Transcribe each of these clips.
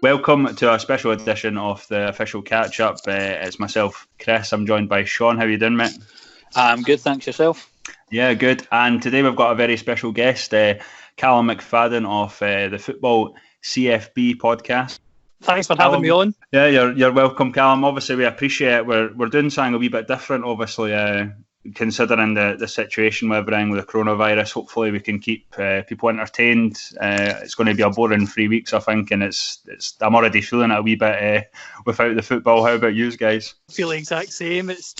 Welcome to a special edition of the official Catchup. It's myself, Chris. I'm joined by Shaun. How are you doing, mate? I'm good, thanks. Yourself? Yeah, good. And today we've got a very special guest, Callum McFadden of the Football CFB podcast. Thanks for having me on. Yeah, you're welcome, Callum. Obviously, we appreciate it. We're doing something a wee bit different, obviously, considering the situation with everything with the coronavirus. Hopefully, we can keep people entertained. It's going to be a boring 3 weeks, I think, and I'm already feeling it a wee bit without the football. How about you guys? I feel the exact same. It's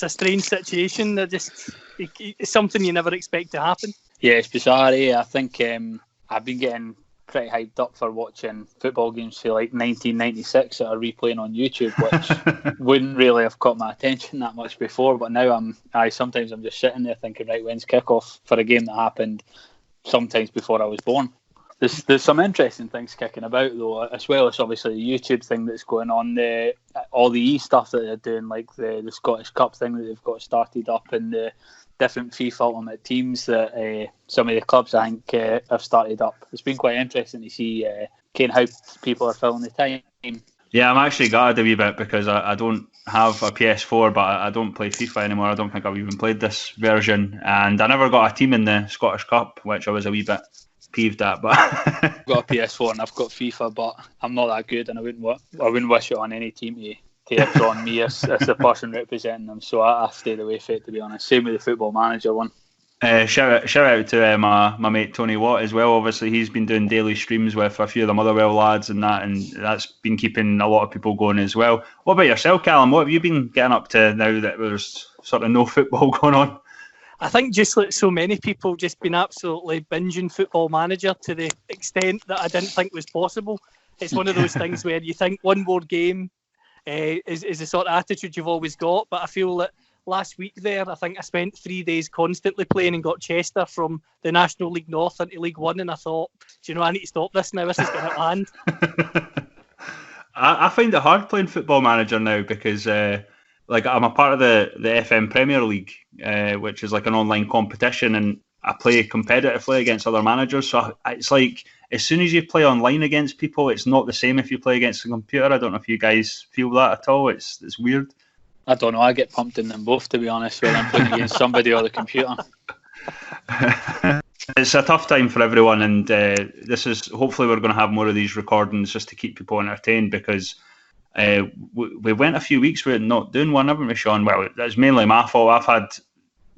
a strange situation. It's something you never expect to happen. Yeah, it's bizarre. I think I've been getting pretty hyped up for watching football games for like 1996 that are replaying on YouTube, which wouldn't really have caught my attention that much before. But now sometimes I'm just sitting there thinking, right, when's kickoff for a game that happened sometimes before I was born. There's some interesting things kicking about though, as well as obviously the YouTube thing that's going on, all the stuff that they're doing, like the Scottish Cup thing that they've got started up, and the different FIFA Ultimate teams that some of the clubs I think have started up. It's been quite interesting to see how people are filling the time. Yeah, I'm actually gutted a wee bit because I don't have a PS4, but I don't play FIFA anymore. I don't think I've even played this version, and I never got a team in the Scottish Cup, which I was a wee bit peeved at. But I've got a PS4 and I've got FIFA, but I'm not that good, and I wouldn't wish it on any team to have on me as the person representing them. So I stayed away from it, to be honest. Same with the Football Manager one. Shout out to my mate Tony Watt as well. Obviously, he's been doing daily streams with a few of the Motherwell lads and that's been keeping a lot of people going as well. What about yourself, Callum? What have you been getting up to now that there's sort of no football going on? I think just like so many people, just been absolutely binging Football Manager to the extent that I didn't think was possible. It's one of those things where you think one more game is the sort of attitude you've always got, but I feel that last week there, I think I spent 3 days constantly playing and got Chester from the National League North into League One, and I thought, I need to stop this now. This is going to land. I find it hard playing Football Manager now because I'm a part of the FM Premier League, which is like an online competition, and I play competitively against other managers. So it's like as soon as you play online against people, it's not the same if you play against a computer. I don't know if you guys feel that at all. It's weird. I don't know. I get pumped in them both, to be honest, when I'm playing against somebody or the computer. It's a tough time for everyone, and hopefully we're going to have more of these recordings just to keep people entertained, because we went a few weeks without not doing one, haven't we, Shaun? Well, that's mainly my fault. I've had,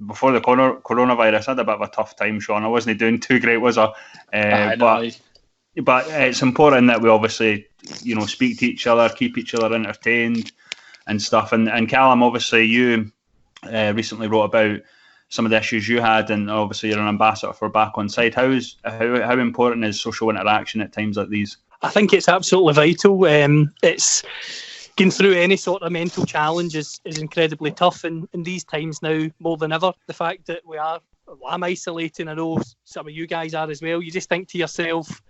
before the coronavirus, I had a bit of a tough time, Shaun. I wasn't doing too great, was I? But it's important that we obviously, speak to each other, keep each other entertained and stuff. And Callum, obviously, you recently wrote about some of the issues you had, and obviously you're an ambassador for Back Onside. How important is social interaction at times like these? I think it's absolutely vital. It's getting through any sort of mental challenge is incredibly tough, and in these times now more than ever. The fact that I'm isolating, I know some of you guys are as well. You just think to yourself,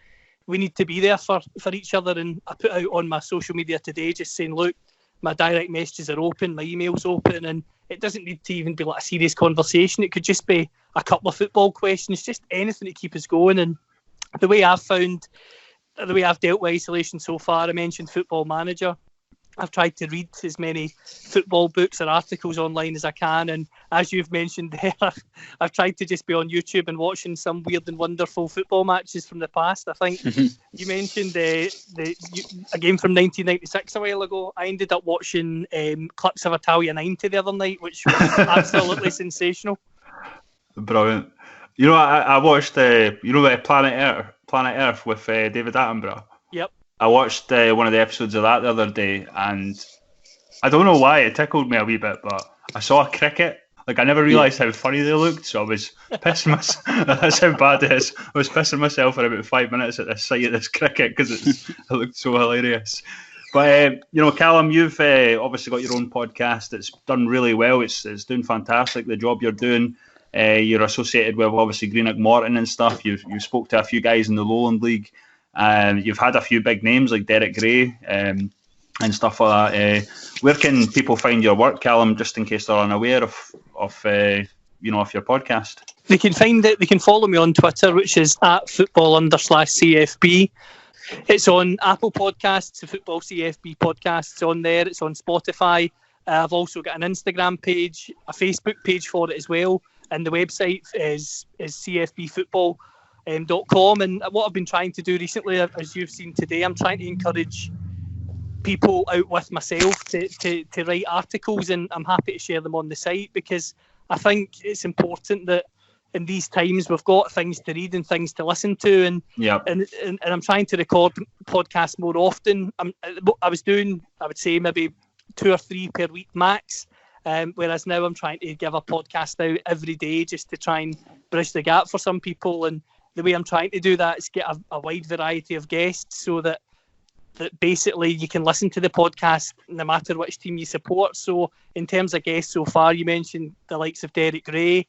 we need to be there for each other. And I put out on my social media today just saying, look, my direct messages are open, my email's open, and it doesn't need to even be like a serious conversation. It could just be a couple of football questions, just anything to keep us going. And the way I've dealt with isolation so far, I mentioned Football Manager. I've tried to read as many football books or articles online as I can, and as you've mentioned there, I've tried to just be on YouTube and watching some weird and wonderful football matches from the past. I think you mentioned a game from 1996 a while ago. I ended up watching clips of Italia 90 the other night, which was absolutely sensational. Brilliant. I watched Planet Earth with David Attenborough. Yep. I watched one of the episodes of that the other day, and I don't know why it tickled me a wee bit, but I saw a cricket. Like, I never realised how funny they looked, so I was pissing myself. That's how bad it is. I was pissing myself for about 5 minutes at the sight of this cricket because it looked so hilarious. But, Callum, you've obviously got your own podcast. It's done really well. It's doing fantastic, the job you're doing. You're associated with, obviously, Greenock Morton and stuff. You spoke to a few guys in the Lowland League. You've had a few big names like Derek Gray and stuff like that. Where can people find your work, Callum, just in case they're unaware of your podcast? They can find it. They can follow me on Twitter, which is @football_CFB. It's on Apple Podcasts, the Football CFB podcast. It's on there. It's on Spotify. I've also got an Instagram page, a Facebook page for it as well, and the website is cfbfootball.com. And what I've been trying to do recently, as you've seen today, I'm trying to encourage people out with myself to write articles, and I'm happy to share them on the site, because I think it's important that in these times we've got things to read and things to listen to, and I'm trying to record podcasts more often. I was doing, I would say, maybe 2 or 3 per week max, whereas now I'm trying to give a podcast out every day, just to try and bridge the gap for some people. And the way I'm trying to do that is get a wide variety of guests, so that basically you can listen to the podcast no matter which team you support. So in terms of guests so far, you mentioned the likes of Derek Gray,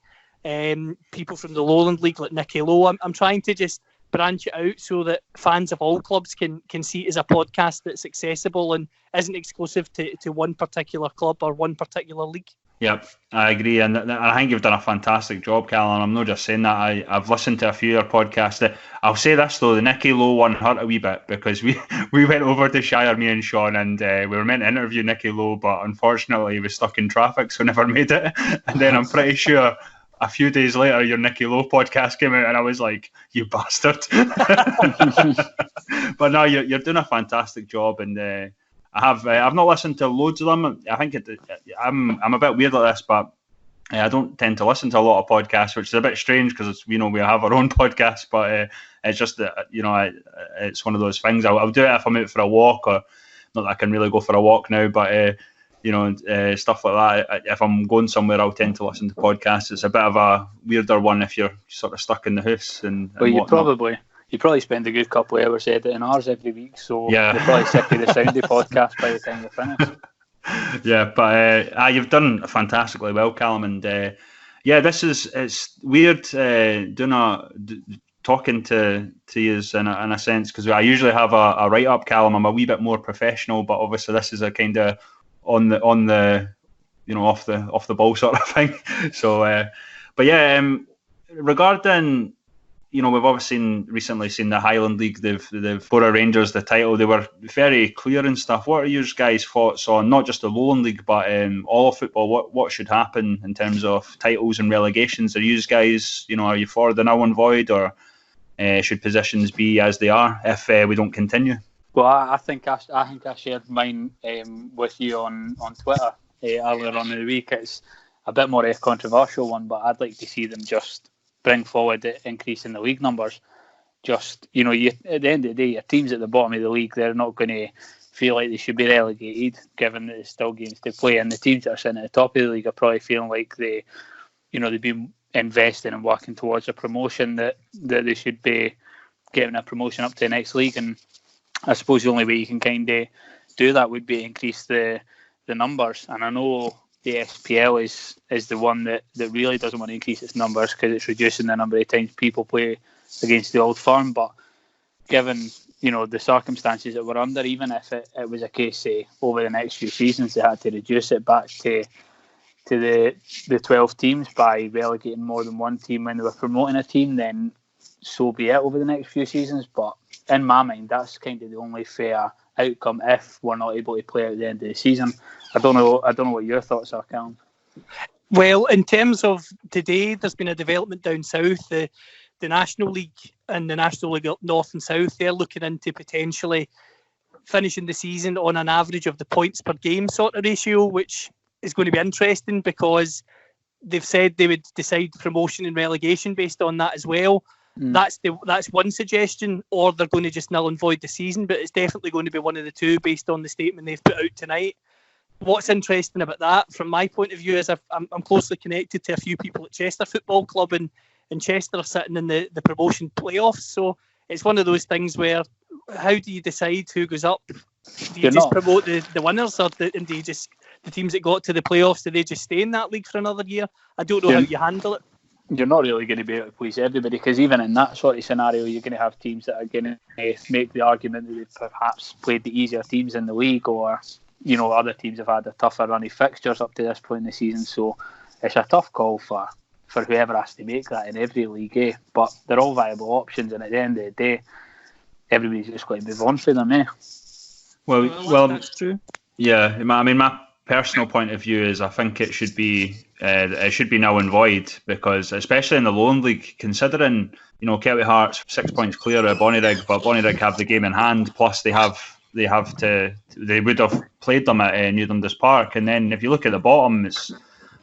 people from the Lowland League like Nicky Lowe. I'm trying to just branch it out so that fans of all clubs can see it as a podcast that's accessible and isn't exclusive to one particular club or one particular league. Yep, I agree, and I think you've done a fantastic job, Callum. I'm not just saying that. I've listened to a few of your podcasts. I'll say this though, the Nicky Lowe one hurt a wee bit, because we went over to Shire, me and Shaun, and we were meant to interview Nicky Lowe, but unfortunately he was stuck in traffic, so never made it. And then I'm pretty sure a few days later your Nicky Lowe podcast came out, and I was like, you bastard. But no, you're doing a fantastic job, and I've not listened to loads of them. I think I'm a bit weird like this, but I don't tend to listen to a lot of podcasts, which is a bit strange, because we have our own podcast. But it's just that it's one of those things. I'll do it if I'm out for a walk, or not that I can really go for a walk now, but stuff like that. If I'm going somewhere, I'll tend to listen to podcasts. It's a bit of a weirder one if you're sort of stuck in the house and you probably spend a good couple of hours editing ours every week, so you're probably sick of the sound of podcast by the time you finish. Yeah, but you've done fantastically well, Callum, and it's weird talking to you in a sense, because I usually have a write up, Callum. I'm a wee bit more professional, but obviously this is a kind of on the off the ball sort of thing. So, regarding. We've obviously recently seen the Highland League, they've Borough Rangers the title. They were very clear and stuff. What are your guys' thoughts on not just the Lowland League, but all of football? What should happen in terms of titles and relegations? Are you guys, are you for the null and void, or should positions be as they are if we don't continue? Well, I think I shared mine with you on Twitter earlier on in the week. It's a bit more a controversial one, but I'd like to see them just bring forward the increase in the league numbers. Just, at the end of the day, your teams at the bottom of the league, they're not going to feel like they should be relegated, given that there's still games to play. And the teams that are sitting at the top of the league are probably feeling like they've been investing and working towards a promotion, that they should be getting a promotion up to the next league. And I suppose the only way you can kind of do that would be increase the numbers. And I know the SPL is the one that really doesn't want to increase its numbers, because it's reducing the number of times people play against the Old Firm. But given the circumstances that we're under, even if it was a case, say, over the next few seasons they had to reduce it back to the 12 teams by relegating more than one team when they were promoting a team, then so be it over the next few seasons. But in my mind, that's kind of the only fair outcome if we're not able to play at the end of the season. I don't know what your thoughts are, Callum. Well, in terms of today, there's been a development down south. The National League and the National League North and South, they're looking into potentially finishing the season on an average of the points per game sort of ratio, which is going to be interesting, because they've said they would decide promotion and relegation based on that as well. That's one suggestion, or they're going to just null and void the season, but it's definitely going to be one of the two based on the statement they've put out tonight. What's interesting about that, from my point of view, is I'm closely connected to a few people at Chester Football Club, and Chester are sitting in the promotion playoffs. So it's one of those things where, how do you decide who goes up? Do you just promote the winners, or do you just, the teams that got to the playoffs, do they just stay in that league for another year? I don't know how you handle it. You're not really going to be able to please everybody, because even in that sort of scenario, you're going to have teams that are going to make the argument that they've perhaps played the easier teams in the league, or other teams have had a tougher run of fixtures up to this point in the season. So it's a tough call for whoever has to make that in every league, But they're all viable options, and at the end of the day, everybody's just going to move on for them, eh? Well, that's true. Yeah, I mean, my personal point of view is I think it should be null and void, because especially in the Lowland League, considering Kelty Hearts 6 points clear of Bonnyrigg, but Bonnyrigg have the game in hand. Plus they would have played them at New Dundas Park, and then if you look at the bottom, it's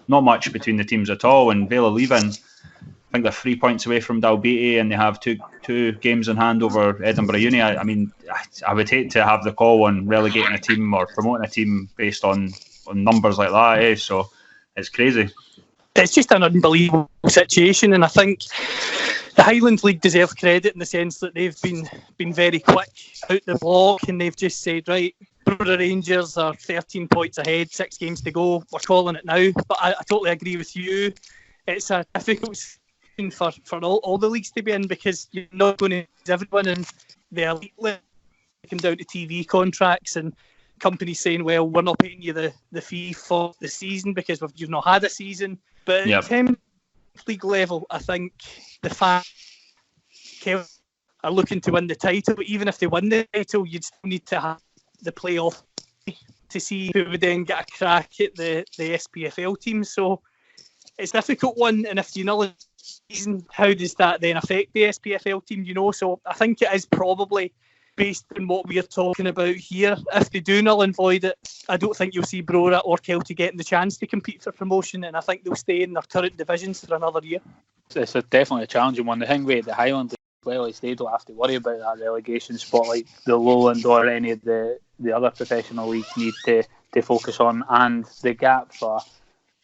not much between the teams at all. And Vale of Leven, I think they're 3 points away from Dalbeattie, and they have two games in hand over Edinburgh Uni. I mean, I would hate to have the call on relegating a team or promoting a team based on numbers like that. Eh? So it's crazy. It's just an unbelievable situation, and I think the Highland League deserve credit in the sense that they've been very quick out the block, and they've just said, right, Brother Rangers are 13 points ahead, 6 games to go, we're calling it now. But I totally agree with you. It's a difficult for all the leagues to be in, because you're not going to use everyone, and the elite league come down to TV contracts and companies saying, well, we're not paying you the fee for the season because you've not had a season. But at the league level, I think the fans are looking to win the title. But even if they win the title, you'd still need to have the playoff to see who would then get a crack at the SPFL team. So it's a difficult one, and if you null the season, how does that then affect the SPFL team? So I think it is probably based on what we are talking about here. If they do null and void it, I don't think you'll see Brora or Kelty getting the chance to compete for promotion, and I think they'll stay in their current divisions for another year. It's definitely a challenging one. The thing with the Highland as well is they don't have to worry about that relegation spot like the Lowland or any of the other professional leagues need to focus on, and the gap for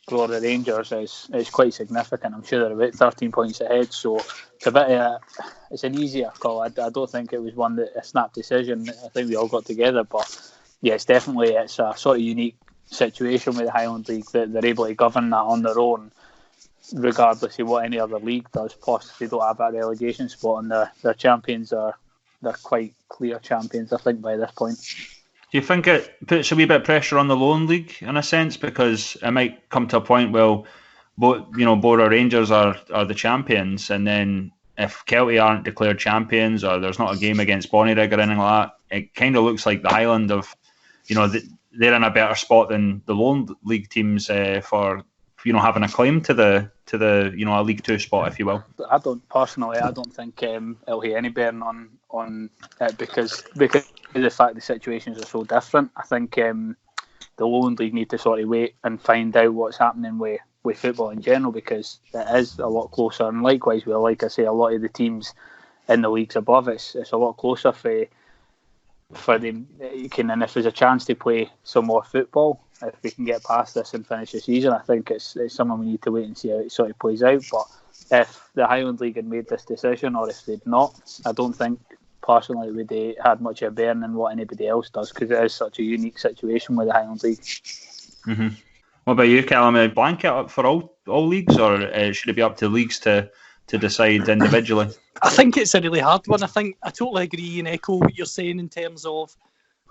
Brora Rangers is quite significant. I'm sure they're about 13 points ahead, so it's an easier call. I don't think it was a snap decision. I think we all got together, but yeah, it's a sort of unique situation with the Highland League that they're able to govern that on their own, regardless of what any other league does. Plus, they don't have that relegation spot, and their champions they're quite clear champions, I think, by this point. Do you think it puts a wee bit of pressure on the Lowland League in a sense, because it might come to a point, well, Bora Rangers are the champions, and then if Kelty aren't declared champions, or there's not a game against Bonnyrigg or anything like that, it kind of looks like the Highland they're in a better spot than the Lowland League teams for having a claim to the a League Two spot, if you will. I don't think it'll have any bearing on it because of the fact the situations are so different. I think the Lowland League need to sort of wait and find out what's happening with football in general, because it is a lot closer, and likewise with, like I say, a lot of the teams in the leagues above, it's a lot closer for them. And if there's a chance to play some more football, if we can get past this and finish the season, I think it's something we need to wait and see how it sort of plays out. But if the Highland League had made this decision, or if they'd not, I don't think personally it would had much of a bearing in what anybody else does, because it is such a unique situation with the Highland League. Mm-hmm. What about you, Callum? A blanket up for all leagues, or should it be up to leagues to decide individually? I think it's a really hard one. I totally agree and echo what you're saying in terms of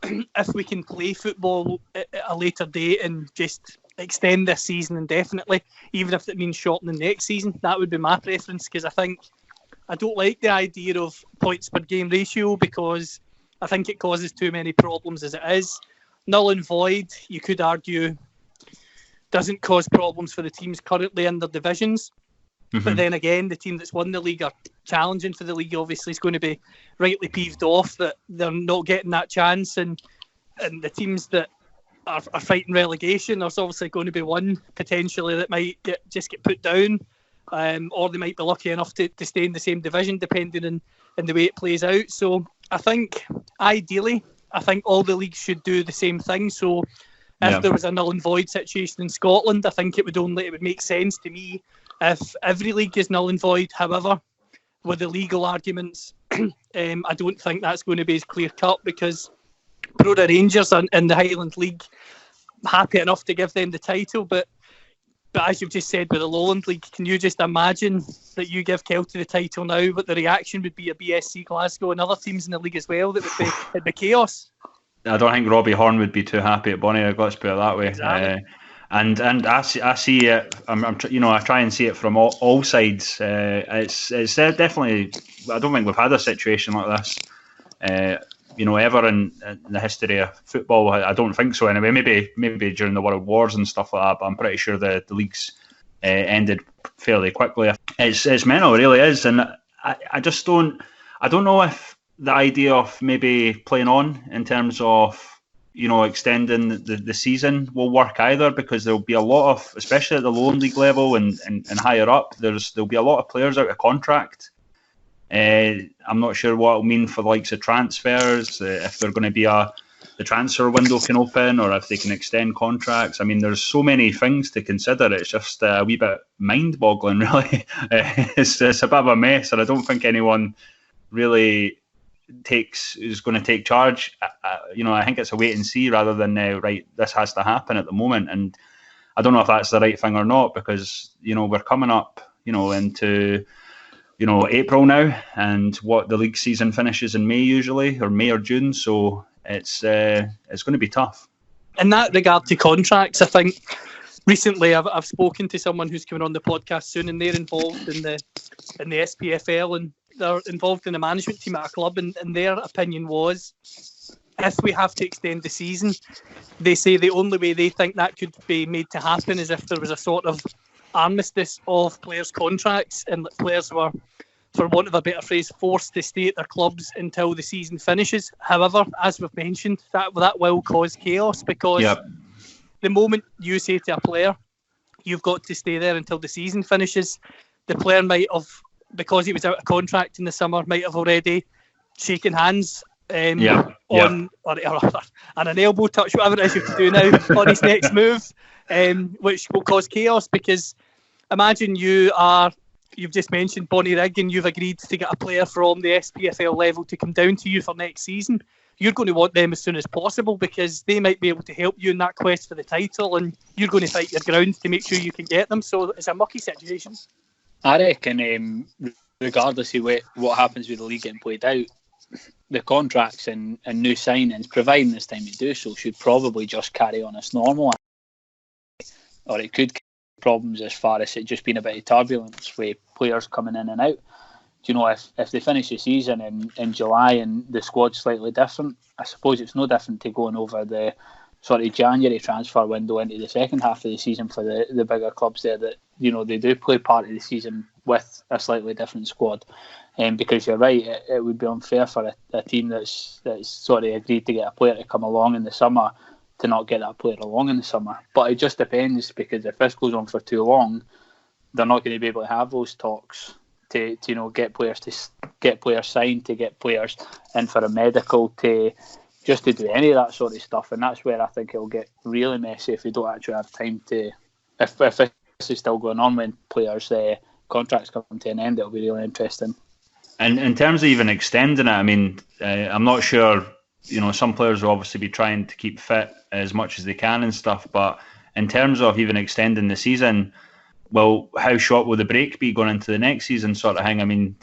if we can play football at a later date and just extend this season indefinitely, even if it means shortening next season, that would be my preference, because I don't like the idea of points per game ratio, because I think it causes too many problems as it is. Null and void, you could argue, doesn't cause problems for the teams currently in their divisions. Mm-hmm. But then again, the team that's won the league or challenging for the league obviously is going to be rightly peeved off that they're not getting that chance, and the teams that are fighting relegation, there's obviously going to be one potentially that might just get put down, or they might be lucky enough to stay in the same division depending on the way it plays out. So I think ideally, all the leagues should do the same thing. So if there was a null and void situation in Scotland, I think it would make sense to me if every league is null and void. However, with the legal arguments, I don't think that's going to be as clear cut, because Brora Rangers in the Highland League, happy enough to give them the title, but as you've just said with the Lowland League, can you just imagine that you give Kelty the title now, but the reaction would be a BSC Glasgow and other teams in the league as well? It'd be chaos. I don't think Robbie Horn would be too happy at Bonnyrigg, let's put it that way. Exactly. And I see it. I try and see it from all sides. It's definitely. I don't think we've had a situation like this ever in the history of football. I don't think so anyway. Maybe during the World Wars and stuff like that, but I'm pretty sure the leagues ended fairly quickly. It's mental, it really is, and I just don't know if the idea of maybe playing on in terms of extending the season will work either, because there'll be a lot of, especially at the lower league level and higher up, there'll be a lot of players out of contract. I'm not sure what it'll mean for the likes of transfers, if they're going to be the transfer window can open, or if they can extend contracts. I mean, there's so many things to consider. It's just a wee bit mind-boggling, really. It's a bit of a mess, and I don't think anyone really is going to take charge. I think it's a wait and see rather than right, this has to happen at the moment. And I don't know if that's the right thing or not, because we're coming up into April now, and what the league season finishes in May usually, or May or June. So it's going to be tough. In that regard to contracts, I think recently I've spoken to someone who's coming on the podcast soon, and they're involved in the SPFL, and they're involved in the management team at a club, and their opinion was, if we have to extend the season, they say the only way they think that could be made to happen is if there was a sort of armistice of players' contracts, and that players were, for want of a better phrase, forced to stay at their clubs until the season finishes. However, as we've mentioned, that will cause chaos, because the moment you say to a player, you've got to stay there until the season finishes, the player might have, because he was out of contract in the summer, might have already shaken hands on an elbow touch, whatever it is you have to do now, on his next move, which will cause chaos. Because imagine you've just mentioned Bonnie Rigg, and you've agreed to get a player from the SPFL level to come down to you for next season. You're going to want them as soon as possible, because they might be able to help you in that quest for the title, and you're going to fight your ground to make sure you can get them. So it's a mucky situation. I reckon, regardless of what happens with the league getting played out, the contracts and new signings, providing this time to do so, should probably just carry on as normal. Or it could cause problems as far as it just being a bit of turbulence with players coming in and out. If they finish the season in July and the squad's slightly different, I suppose it's no different to going over the sort of January transfer window into the second half of the season for the bigger clubs there, that they do play part of the season with a slightly different squad. Because you're right, it would be unfair for a team that's sort of agreed to get a player to come along in the summer to not get that player along in the summer. But it just depends, because if this goes on for too long, they're not going to be able to have those talks to get players signed, to get players in for a medical, to do any of that sort of stuff. And that's where I think it'll get really messy if we don't actually have time to, if this is still going on when players' contracts come to an end. It'll be really interesting. And in terms of even extending it, I mean, I'm not sure, some players will obviously be trying to keep fit as much as they can and stuff, but in terms of even extending the season, well, how short will the break be going into the next season, sort of thing? I mean,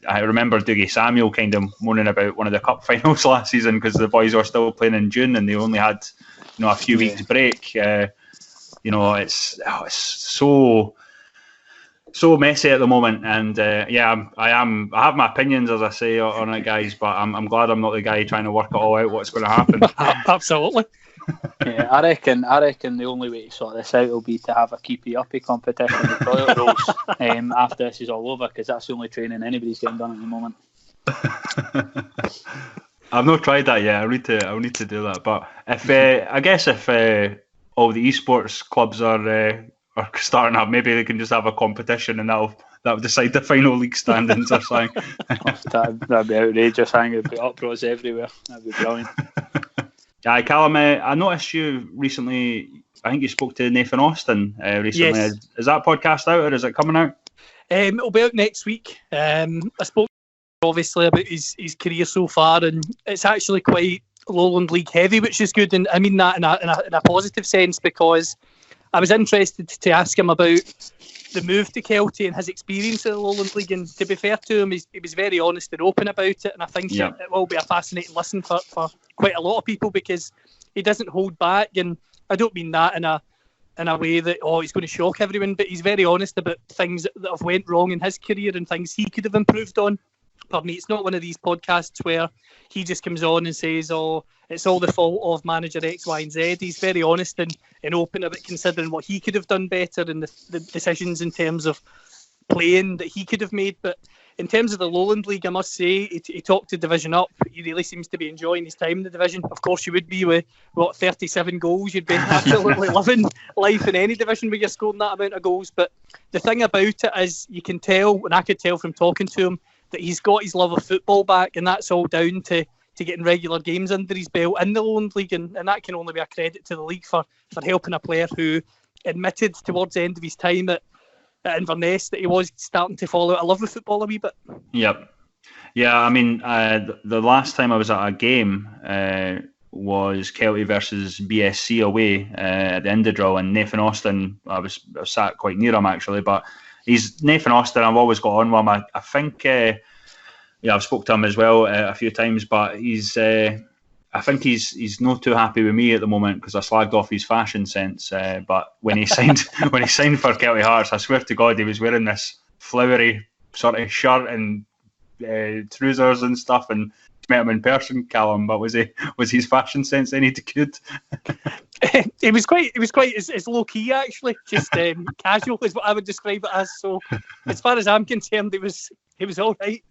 I remember Dougie Samuel kind of moaning about one of the cup finals last season because the boys were still playing in June and they only had, a few weeks break. It's so messy at the moment, and I have my opinions, as I say, on it, guys. But I'm glad I'm not the guy trying to work it all out. What's going to happen? Absolutely. Yeah, I reckon the only way to sort this out will be to have a keepy uppy competition with toilet rolls after this is all over, because that's the only training anybody's getting done at the moment. I've not tried that yet. I'll need to do that. But if all the esports clubs are starting up, maybe they can just have a competition and that'll decide the final league standings or something. That'd be outrageous. I think it'd be uproars everywhere. That'd be brilliant. Callum, I noticed you recently, I think you spoke to Nathan Austin recently. Yes. Is that podcast out, or is it coming out? It'll be out next week. I spoke obviously about his career so far, and it's actually quite Lowland League heavy, which is good, and I mean that in a positive sense, because I was interested to ask him about the move to Kelty and his experience in the Lowland League, and to be fair to him, he was very honest and open about it, and I think it will be a fascinating listen for quite a lot of people, because he doesn't hold back, and I don't mean that in a way that he's going to shock everyone, but he's very honest about things that have went wrong in his career and things he could have improved on. pardon me, it's not one of these podcasts where he just comes on and says, oh, it's all the fault of manager X, Y and Z. He's very honest and open about considering what he could have done better and the decisions in terms of playing that he could have made. But in terms of the Lowland League, I must say, he talked to Division Up. He really seems to be enjoying his time in the division. Of course, you would be with, 37 goals. You'd be absolutely loving life in any division where you're scoring that amount of goals. But the thing about it is, you can tell, and I could tell from talking to him, that he's got his love of football back, and that's all down to getting regular games under his belt in the Lowland League, and that can only be a credit to the league for helping a player who admitted towards the end of his time at Inverness that he was starting to fall out of love with football a wee bit. Yep. Yeah, I mean, the last time I was at a game was Kelty versus BSC away at the Indedraw, and Nathan Austin, I was sat quite near him actually, but Nathan Austin, I've always got on with him. I think, I've spoke to him as well a few times, but I think he's not too happy with me at the moment because I slagged off his fashion sense. But when he signed for Kelty Hearts, I swear to God, he was wearing this flowery sort of shirt and trousers and stuff. And met him in person, Callum. But was his fashion sense any good? It was quite. It's low key actually, just casual is what I would describe it as. So, as far as I'm concerned, he was all right.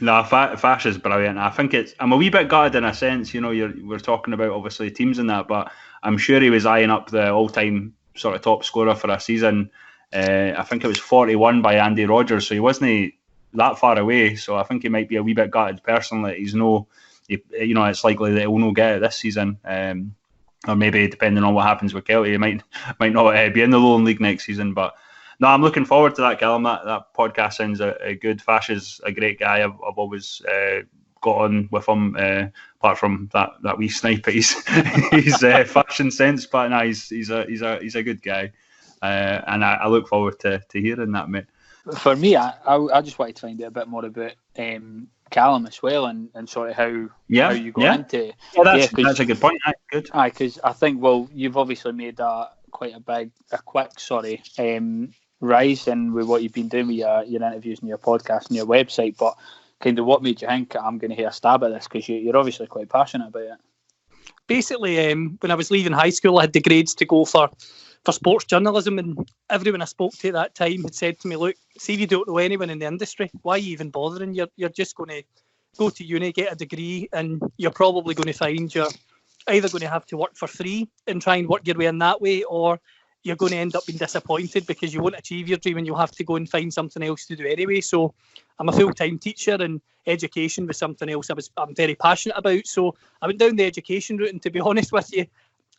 No, Fash is brilliant. I think I'm a wee bit gutted in a sense. We're talking about obviously teams and that, but I'm sure he was eyeing up the all-time sort of top scorer for a season. I think it was 41 by Andy Rodgers, so he wasn't that far away. So I think he might be a wee bit gutted personally. It's likely that he'll not get it this season, or maybe depending on what happens with Kelty, he might not be in the Lowland League next season, but. No, I'm looking forward to that, Callum. That podcast sounds a good. Fash is a great guy. I've always got on with him, apart from that wee snipe at his fashion sense. But no, he's a good guy, and I look forward to hearing that, mate. For me, I just wanted to find out a bit more about Callum as well, and sort of how you got into. Yeah, that's a good point. Good. Because I think you've obviously made quite a quick rise in with what you've been doing with your interviews and your podcast and your website, but kind of what made you think I'm going to have a stab at this, because you're obviously quite passionate about it. Basically, when I was leaving high school, I had the grades to go for sports journalism, and everyone I spoke to at that time had said to me, look, see if you don't know anyone in the industry, why are you even bothering? You're just going to go to uni, get a degree, and you're probably going to find you're either going to have to work for free and try and work your way in that way, or you're going to end up being disappointed because you won't achieve your dream and you'll have to go and find something else to do anyway. So I'm a full-time teacher, and education was something else I'm very passionate about. So I went down the education route, and to be honest with you,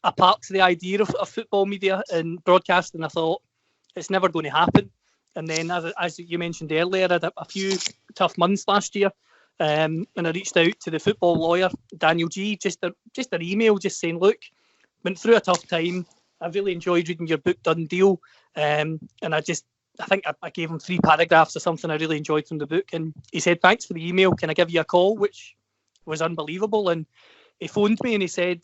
I parked the idea of football media and broadcasting. I thought it's never going to happen. And then, as you mentioned earlier, I had a few tough months last year, and I reached out to the football lawyer, Daniel G, just an email just saying, look, went through a tough time. I really enjoyed reading your book, Done Deal. And I think I gave him 3 paragraphs or something I really enjoyed from the book. And he said, thanks for the email. Can I give you a call? Which was unbelievable. And he phoned me and he said,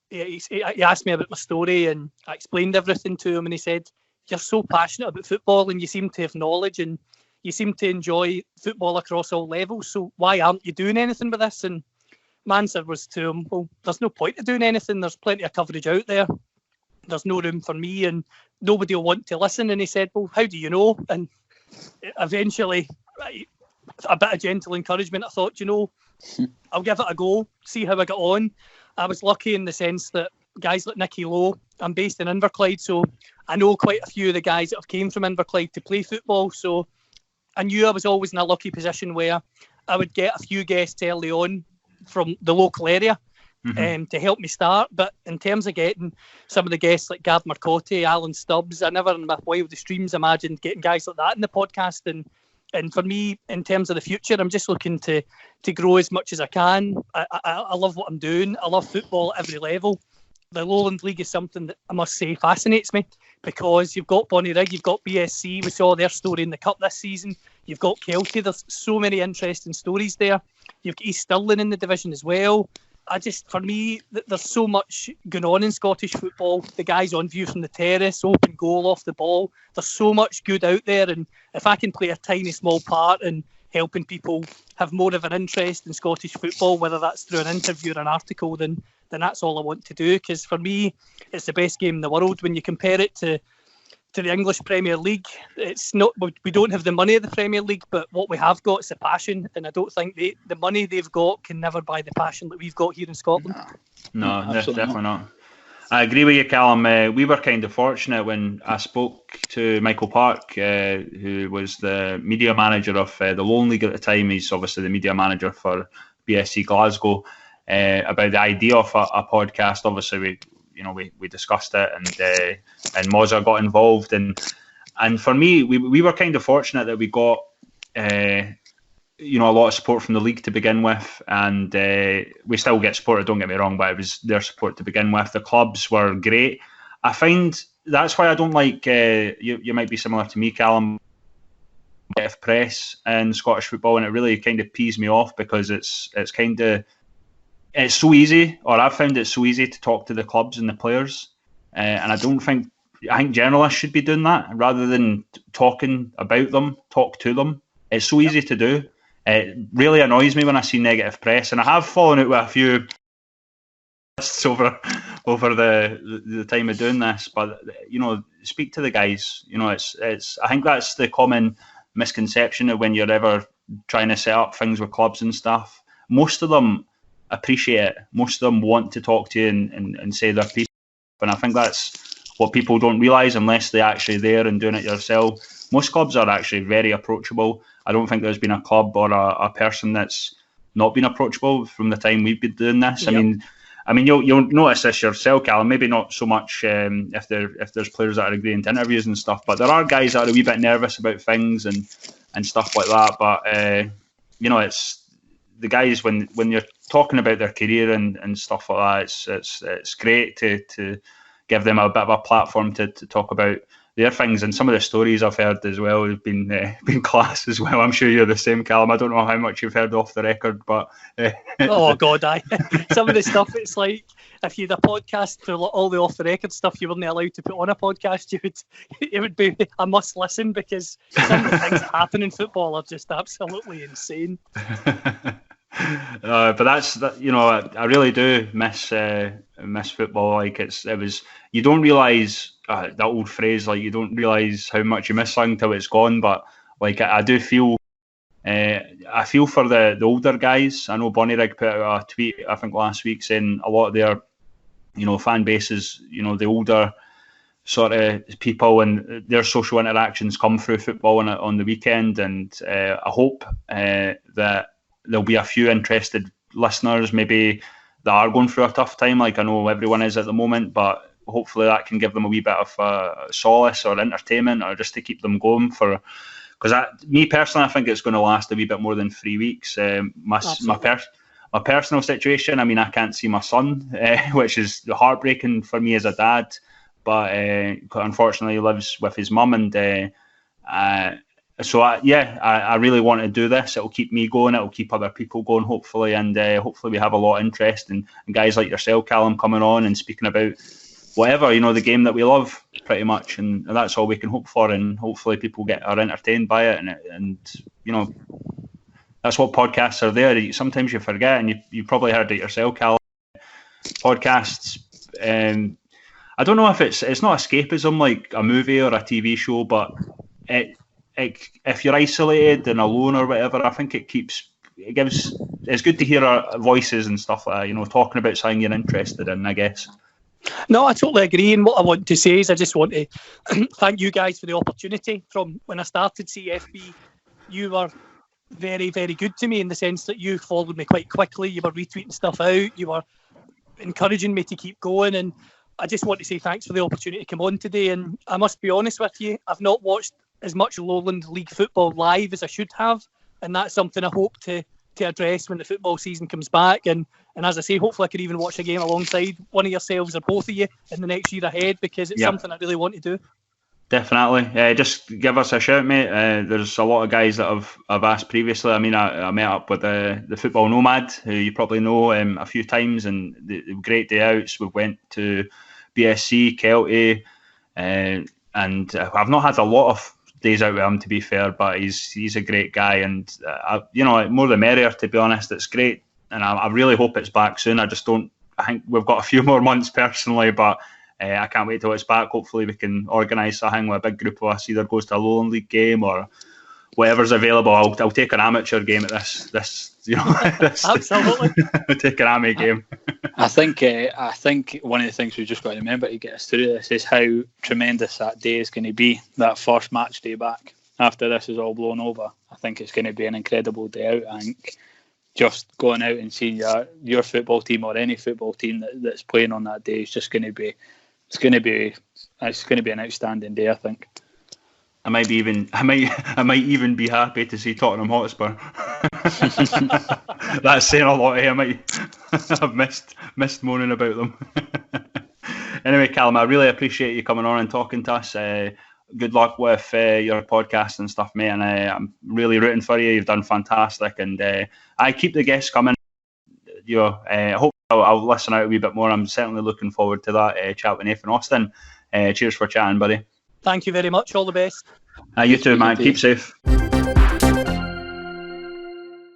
he asked me about my story, and I explained everything to him. And he said, you're so passionate about football and you seem to have knowledge and you seem to enjoy football across all levels. So why aren't you doing anything with this? And my answer was to him, well, there's no point in doing anything. There's plenty of coverage out there. There's no room for me and nobody will want to listen. And he said, well, how do you know? And eventually, a bit of gentle encouragement, I thought, I'll give it a go, see how I get on. I was lucky in the sense that guys like Nicky Lowe, I'm based in Inverclyde, so I know quite a few of the guys that have came from Inverclyde to play football. So I knew I was always in a lucky position where I would get a few guests early on from the local area. To help me start. But in terms of getting some of the guests like Gav Marcotti, Alan Stubbs, I never in my wildest dreams imagined getting guys like that in the podcast. And for me, in terms of the future, I'm just looking to grow as much as I can. I love what I'm doing. I love football at every level. The Lowland League is something that I must say fascinates me, because you've got Bonnyrigg, you've got BSC, we saw their story in the Cup this season. You've got Kelty, there's so many interesting stories there. You've got East Stirling in the division as well. For me, there's so much going on in Scottish football. The guys on view from the terrace, open goal off the ball. There's so much good out there, and if I can play a tiny small part in helping people have more of an interest in Scottish football, whether that's through an interview or an article, then that's all I want to do. Because for me, it's the best game in the world. When you compare it to the English Premier League, it's not. We don't have the money of the Premier League, but what we have got is the passion, and I don't think the money they've got can never buy the passion that we've got here in Scotland. No, definitely not. I agree with you, Callum. We were kind of fortunate when I spoke to Michael Park, who was the media manager of the Lone League at the time. He's obviously the media manager for BSC Glasgow, about the idea of a podcast. Obviously, we discussed it, and Moza got involved, and for me, we were kind of fortunate that we got a lot of support from the league to begin with, and we still get support, don't get me wrong, but it was their support to begin with. The clubs were great. I find that's why I don't like, you might be similar to me, Callum, negative press in Scottish football, and it really kind of pees me off because it's so easy, or I've found it so easy to talk to the clubs and the players, and I think journalists should be doing that rather than talking about them, talk to them. It's so easy to do. It really annoys me when I see negative press, and I have fallen out with a few over the time of doing this. But speak to the guys. It's I think that's the common misconception of when you're ever trying to set up things with clubs and stuff. Most of them appreciate it. Most of them want to talk to you and say their piece. And I think that's what people don't realise unless they're actually there and doing it yourself. Most clubs are actually very approachable. I don't think there's been a club or a person that's not been approachable from the time we've been doing this. Yep. I mean, you'll notice this yourself, Callum. Maybe not so much if there's players that are agreeing to interviews and stuff, but there are guys that are a wee bit nervous about things and stuff like that. But it's the guys when you're talking about their career and stuff like that. It's great to give them a bit of a platform to talk about their things, and some of the stories I've heard as well have been class as well. I'm sure you're the same, Callum. I don't know how much you've heard off the record, but oh god, some of the stuff, it's like if you had a podcast for all the off the record stuff you weren't allowed to put on a podcast, it would be a must listen, because some of the things that happen in football are just absolutely insane. But that's that. I really do miss football. Like it was. You don't realise that old phrase. Like you don't realise how much you miss something till it's gone. But like I do feel. I feel for the older guys. I know Bonnierig put out a tweet I think last week saying a lot of their fan bases, the older sort of people and their social interactions come through football on the weekend, and I hope that there'll be a few interested listeners maybe that are going through a tough time, like I know everyone is at the moment, but hopefully that can give them a wee bit of solace or entertainment, or just to keep them going because me personally, I think it's going to last a wee bit more than 3 weeks. My personal situation, I mean, I can't see my son, which is heartbreaking for me as a dad, but unfortunately he lives with his mum, and so I really want to do this. It'll keep me going. It'll keep other people going, hopefully, and hopefully we have a lot of interest and guys like yourself, Callum, coming on and speaking about whatever, the game that we love, pretty much, and that's all we can hope for. And hopefully people are entertained by it, and that's what podcasts are there. Sometimes you forget, and you probably heard it yourself, Callum. Podcasts. I don't know if it's not escapism like a movie or a TV show, but if you're isolated and alone or whatever, I think it's good to hear our voices and stuff like that, talking about something you're interested in, I guess. No, I totally agree. And what I want to say is I just want to thank you guys for the opportunity. From when I started CFB, you were very, very good to me in the sense that you followed me quite quickly. You were retweeting stuff out. You were encouraging me to keep going. And I just want to say thanks for the opportunity to come on today. And I must be honest with you, I've not watched as much Lowland League football live as I should have, and that's something I hope to address when the football season comes back, and as I say, hopefully I could even watch a game alongside one of yourselves or both of you in the next year ahead, because it's something I really want to do. Definitely. Just give us a shout, mate. There's a lot of guys that I've asked previously. I mean, I met up with the Football Nomad, who you probably know, a few times, and the great day outs. We went to BSC, Kelty, and I've not had a lot of days out with him, to be fair, but he's a great guy, and more the merrier, to be honest. It's great, and I really hope it's back soon. I think we've got a few more months personally, but I can't wait till it's back. Hopefully we can organise something with a big group of us, either goes to a Lowland League game or whatever's available. I'll take an amateur game at this Absolutely. take an AMI game. I think one of the things we've just got to remember to get us through this is how tremendous that day is going to be, that first match day back after this is all blown over. I think it's going to be an incredible day out. I think just going out and seeing your football team or any football team that's playing on that day is just going to be an outstanding day, I think. I might even be happy to see Tottenham Hotspur. That's saying a lot. I might have missed moaning about them. Anyway, Callum, I really appreciate you coming on and talking to us. Good luck with your podcast and stuff, mate. And I'm really rooting for you. You've done fantastic, and I keep the guests coming. I hope I'll listen out a wee bit more. I'm certainly looking forward to that chat with Nathan Austin. Cheers for chatting, buddy. Thank you very much. All the best. You too, man. Keep safe.